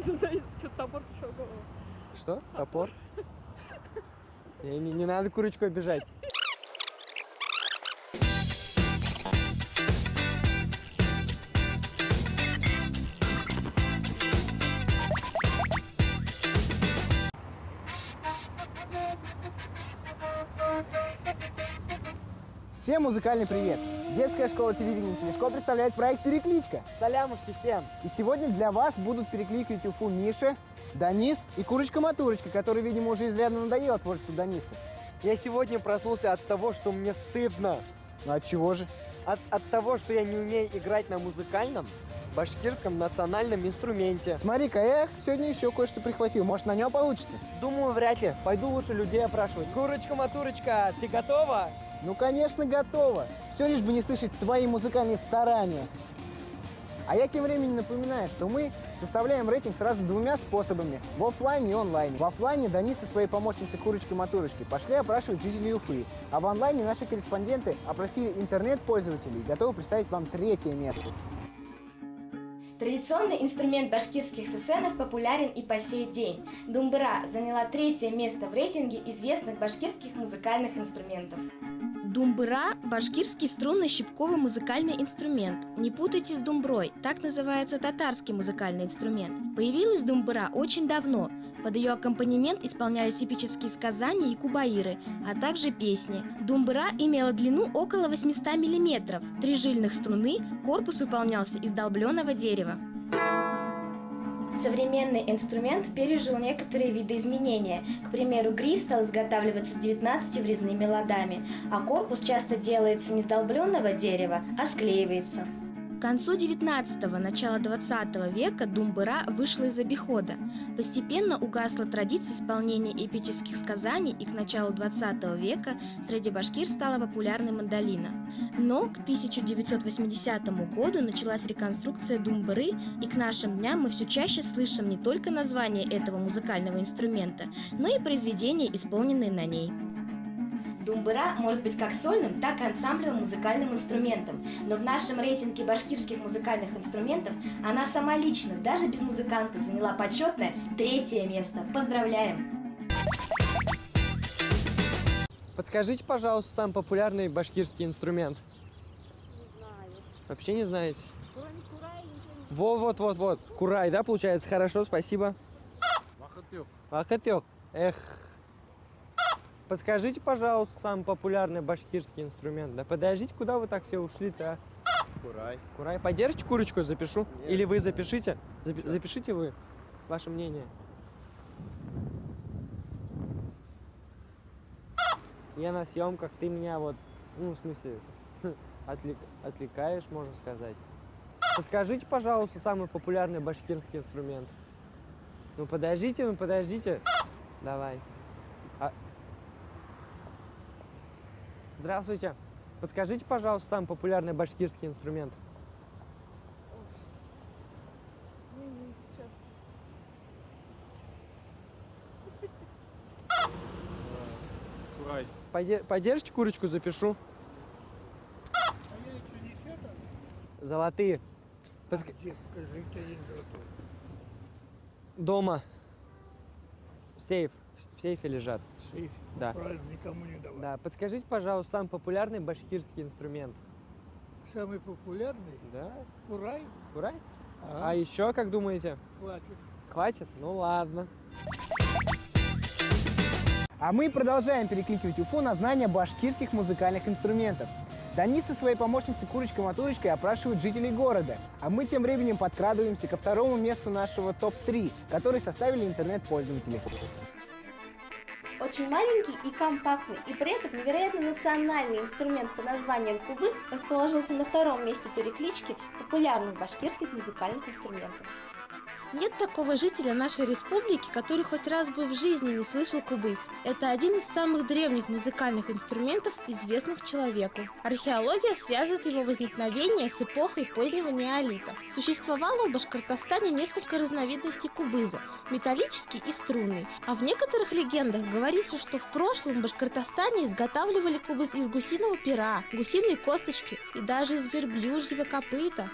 Что-то топор пришел в голову. Что? Топор? Не надо курочку обижать. Всем музыкальный привет! Детская школа телевидения Телешко представляет проект «Перекличка». Салямушки всем! И сегодня для вас будут перекликивать Уфу Миша, Данис и Курочка-Матурочка, который, видимо, уже изрядно надоело творчеству Даниса. Я сегодня проснулся от того, что мне стыдно. Ну от чего же? От того, что я не умею играть на музыкальном башкирском национальном инструменте. Смотри-ка, я сегодня еще кое-что прихватил. Может, на нем получится? Думаю, вряд ли. Пойду лучше людей опрашивать. Курочка-матурочка, ты готова? Ну, конечно, готово. Все лишь бы не слышать твои музыкальные старания. А я тем временем напоминаю, что мы составляем рейтинг сразу двумя способами. В офлайне и онлайне. В офлайне Данис со своей помощницей Курочкой-Матурочкой пошли опрашивать жителей Уфы. А в онлайне наши корреспонденты опросили интернет-пользователей и готовы представить вам третье место. Традиционный инструмент башкирских сысенов популярен и по сей день. Думбыра заняла третье место в рейтинге известных башкирских музыкальных инструментов. Думбыра – башкирский струнно-щипковый музыкальный инструмент. Не путайте с думброй, так называется татарский музыкальный инструмент. Появилась думбыра очень давно. Под ее аккомпанемент исполнялись эпические сказания и кубаиры, а также песни. Думбыра имела длину около 800 мм, 3 жильных струны, корпус выполнялся из долбленного дерева. Современный инструмент пережил некоторые видоизменения. К примеру, гриф стал изготавливаться с 19 врезными ладами, а корпус часто делается не с долбленного дерева, а склеивается. К концу 19-го, начала 20 века думбыра вышла из обихода. Постепенно угасла традиция исполнения эпических сказаний, и к началу 20 века среди башкир стала популярной мандолина. Но к 1980 году началась реконструкция думбыры, и к нашим дням мы все чаще слышим не только название этого музыкального инструмента, но и произведения, исполненные на ней. Думбыра может быть как сольным, так и ансамблевым музыкальным инструментом, но в нашем рейтинге башкирских музыкальных инструментов она сама лично, даже без музыканта, заняла почетное третье место. Поздравляем! Подскажите, пожалуйста, самый популярный башкирский инструмент. Не знаю. Вообще не знаете? Кроме курая ничего не... Вот. Курай, да, получается? Хорошо, спасибо. Вахатёк. Эх. Подскажите, пожалуйста, самый популярный башкирский инструмент. Да подождите, куда вы так все ушли-то, а? Курай. Поддержите курочку, запишу? Нет. Или вы запишите? Запишите вы. Ваше мнение. Я на съемках, ты меня вот, в смысле, отвлекаешь, можно сказать. Подскажите, пожалуйста, самый популярный башкирский инструмент. Ну подождите. Давай. Здравствуйте. Подскажите, пожалуйста, самый популярный башкирский инструмент. Курай. Поддержите курочку, запишу. А я что, не все там? Золотые. Где? Покажи, где один золотой. Дома. В сейфе лежат. Сейф. Да. Правильно, никому не давай. Да. Подскажите, пожалуйста, самый популярный башкирский инструмент. Самый популярный? Да. Курай. Курай? Ага. А еще, как думаете? Хватит. Хватит? Ну ладно. А мы продолжаем перекликивать Уфу на знания башкирских музыкальных инструментов. Данис со своей помощницей Курочкой-Матурочкой опрашивают жителей города. А мы тем временем подкрадываемся ко второму месту нашего топ-3, который составили интернет-пользователи. Очень маленький и компактный, и при этом невероятно национальный инструмент под названием кубыс расположился на втором месте переклички популярных башкирских музыкальных инструментов. Нет такого жителя нашей республики, который хоть раз бы в жизни не слышал кубыс. Это один из самых древних музыкальных инструментов, известных человеку. Археология связывает его возникновение с эпохой позднего неолита. Существовало в Башкортостане несколько разновидностей кубыза – металлический и струнный. А в некоторых легендах говорится, что в прошлом в Башкортостане изготавливали кубыз из гусиного пера, гусиной косточки и даже из верблюжьего копыта.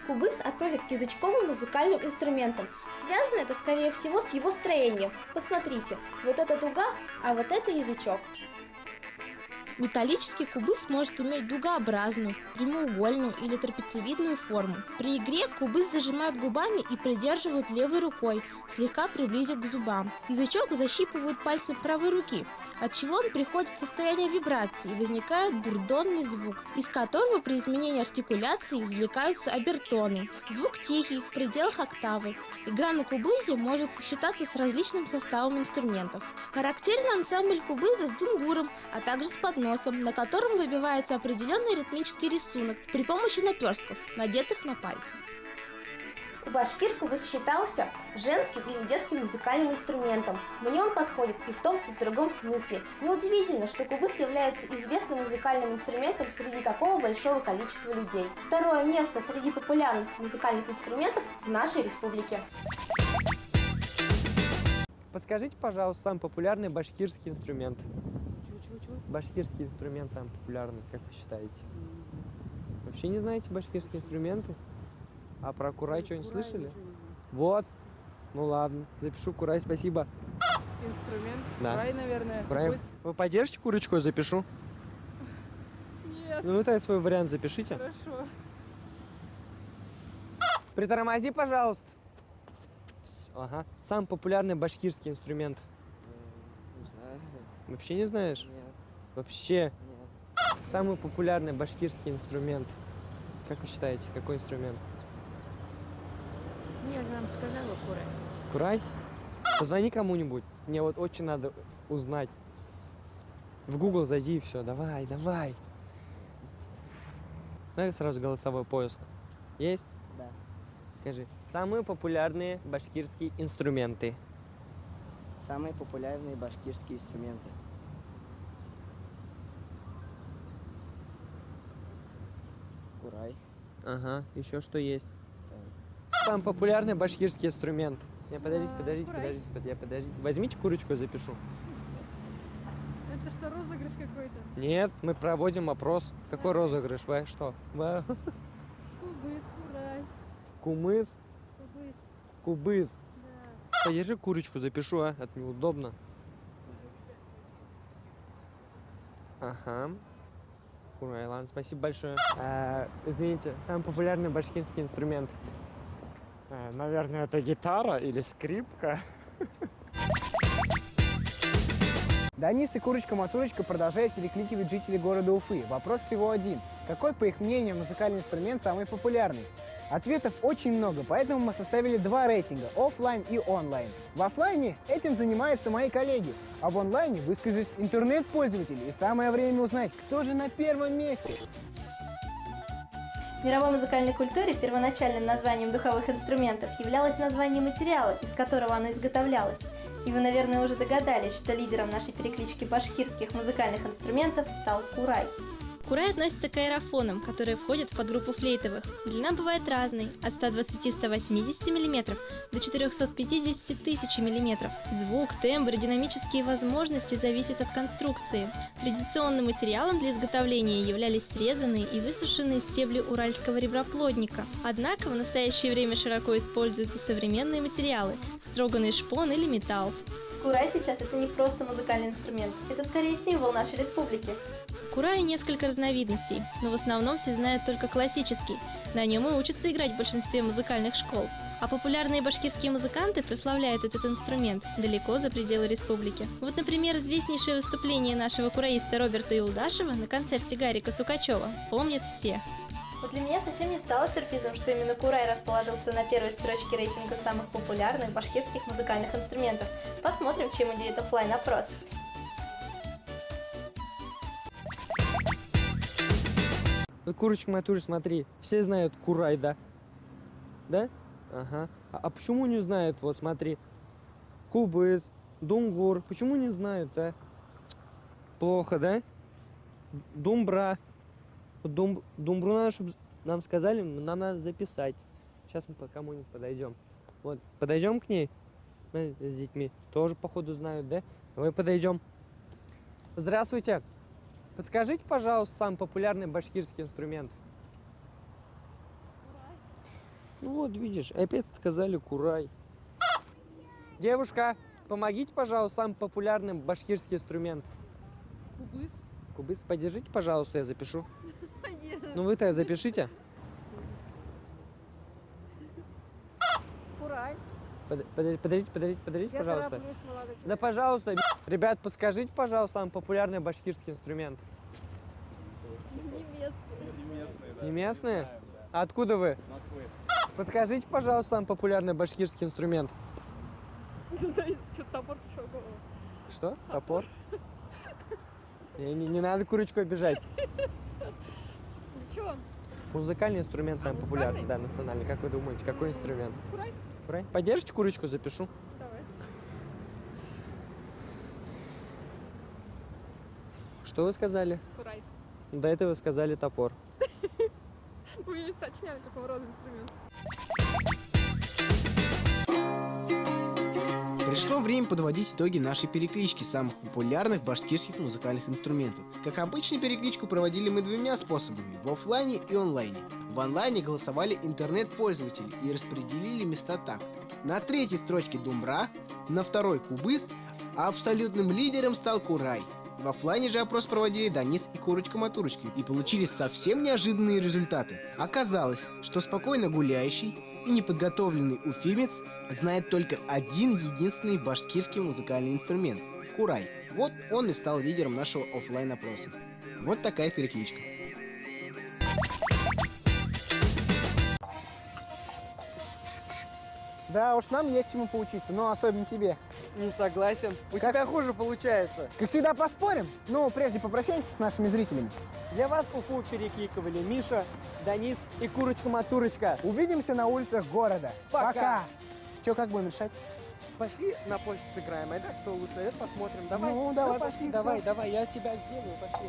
Кубыс относят к язычковым музыкальным инструментам. Связано это, скорее всего, с его строением. Посмотрите, вот это дуга, а вот это язычок. Металлический кубыс может иметь дугообразную, прямоугольную или трапециевидную форму. При игре кубыс зажимают губами и придерживают левой рукой, слегка приблизив к зубам. Язычок защипывают пальцем правой руки, отчего он приходит в состояние вибрации и возникает бурдонный звук, из которого при изменении артикуляции извлекаются обертоны. Звук тихий, в пределах октавы. Игра на кубызе может сочетаться с различным составом инструментов. Характерен ансамбль кубыза с дунгуром, а также с подносом, на котором выбивается определенный ритмический рисунок при помощи наперстков, надетых на пальцы. У башкир кубыс считался женским или детским музыкальным инструментом. Мне он подходит и в том, и в другом смысле. Неудивительно, что кубыс является известным музыкальным инструментом среди такого большого количества людей. Второе место среди популярных музыкальных инструментов в нашей республике. Подскажите, пожалуйста, самый популярный башкирский инструмент. Башкирский инструмент самый популярный, как вы считаете? Вообще не знаете башкирские инструменты? А про курай что-нибудь слышали? Вот. Ну ладно, запишу курай, спасибо. Инструмент. Да. Курай, наверное. Курай. Кубыс. Вы поддержите курочку, я запишу? Нет. Ну вы тогда свой вариант запишите. Хорошо. Притормози, пожалуйста. Ага. Самый популярный башкирский инструмент. Не знаю. Вообще не знаешь? Нет. Вообще. Нет. Самый популярный башкирский инструмент. Как вы считаете, какой инструмент? Не, я же нам сказала курай. Курай? Позвони кому-нибудь. Мне вот очень надо узнать. В Google зайди и все. Давай, давай. Давай сразу голосовой поиск. Есть? Да. Скажи. Самые популярные башкирские инструменты. Самые популярные башкирские инструменты. Курай. Ага. Еще что есть? Так. Самый популярный башкирский инструмент. Не, подождите, подождите, курай. подождите. Возьмите курочку, я запишу. Это что, розыгрыш какой-то? Нет, мы проводим опрос. Какой розыгрыш? Вы что? Кубыс, курай. Кумыс, Кубыс. кубыз. Да. Подержи курочку, запишу, а? Это неудобно. Ага. Курай, ладно, спасибо большое. Извините, самый популярный башкирский инструмент. Наверное, это гитара или скрипка. Данис и Курочка-Матурочка продолжают перекликивать жителей города Уфы. Вопрос всего один. Какой, по их мнению, музыкальный инструмент самый популярный? Ответов очень много, поэтому мы составили два рейтинга – оффлайн и онлайн. В оффлайне этим занимаются мои коллеги, а в онлайне выскажут интернет-пользователи. И самое время узнать, кто же на первом месте. В мировой музыкальной культуре первоначальным названием духовых инструментов являлось название материала, из которого оно изготовлялось. И вы, наверное, уже догадались, что лидером нашей переклички башкирских музыкальных инструментов стал курай. Курай относится к аэрофонам, которые входят в подгруппу флейтовых. Длина бывает разной – от 120-180 мм до 450 тысяч мм. Звук, тембр и динамические возможности зависят от конструкции. Традиционным материалом для изготовления являлись срезанные и высушенные стебли уральского реброплодника. Однако в настоящее время широко используются современные материалы – строганный шпон или металл. Курай сейчас это не просто музыкальный инструмент, это скорее символ нашей республики. Курая несколько разновидностей, но в основном все знают только классический. На нем и учатся играть в большинстве музыкальных школ. А популярные башкирские музыканты прославляют этот инструмент далеко за пределы республики. Вот, например, известнейшее выступление нашего кураиста Роберта Юлдашева на концерте Гарика Сукачева помнят все. Вот для меня совсем не стало сюрпризом, что именно курай расположился на первой строчке рейтинга самых популярных башкирских музыкальных инструментов. Посмотрим, чем удивит оффлайн-опрос. Курочка моя тоже, смотри, все знают курай, да? Да? Ага. А почему не знают? Вот смотри. Кубыз, дунгур. Почему не знают, да? Плохо, да? Думбра. Думбру надо, чтобы нам сказали, нам надо записать. Сейчас мы по кому-нибудь подойдем. Вот, подойдем к ней с детьми. Тоже, походу, знают, да? Давай подойдем. Здравствуйте. Подскажите, пожалуйста, самый популярный башкирский инструмент. Ну вот, видишь, опять сказали курай. Девушка, помогите, пожалуйста, самый популярный башкирский инструмент. Кубыс. Кубыс, подержите, пожалуйста, я запишу. Нет. Ну вы-то запишите. Курай. Подождите, пожалуйста. Да, пожалуйста. Ребят, подскажите, пожалуйста, самый популярный башкирский инструмент. Не местный. Не местные? А откуда вы? С Москвы. Подскажите, пожалуйста, самый популярный башкирский инструмент. Не знаю, что топор пришел в голову. Что? Топор? Не надо курочку обижать. Ничего. Музыкальный инструмент самый популярный, да, национальный. Как вы думаете, какой инструмент? Курай. Курай? Поддержите курочку, запишу. Давайте. Что вы сказали? Курай. До этого вы сказали топор. Вы не уточняли, какого рода инструмент. Пришло время подводить итоги нашей переклички самых популярных башкирских музыкальных инструментов. Как обычно, перекличку проводили мы двумя способами – в оффлайне и онлайне. В онлайне голосовали интернет-пользователи и распределили места так. На третьей строчке думбра, на второй кубыс, а абсолютным лидером стал курай. В оффлайне же опрос проводили Данис и Курочка-Матурочка и получились совсем неожиданные результаты. Оказалось, что спокойно гуляющий и неподготовленный уфимец знает только один единственный башкирский музыкальный инструмент – курай. Вот он и стал лидером нашего оффлайн-опроса. Вот такая перекличка. Да уж, нам есть чему поучиться, но особенно тебе. Не согласен. У Как? тебя хуже получается. Как всегда, поспорим? Но прежде попрощаемся с нашими зрителями. Для вас Уфу перекликывали Миша, Данис и Курочка-Матурочка. Увидимся на улицах города. Пока. Че, как будем решать? Пошли на почту сыграем, а это кто лучше, это посмотрим. Давай, Ну, Всё, давай, пошли, пошли, давай, всё. давай, я тебя сделаю, пошли.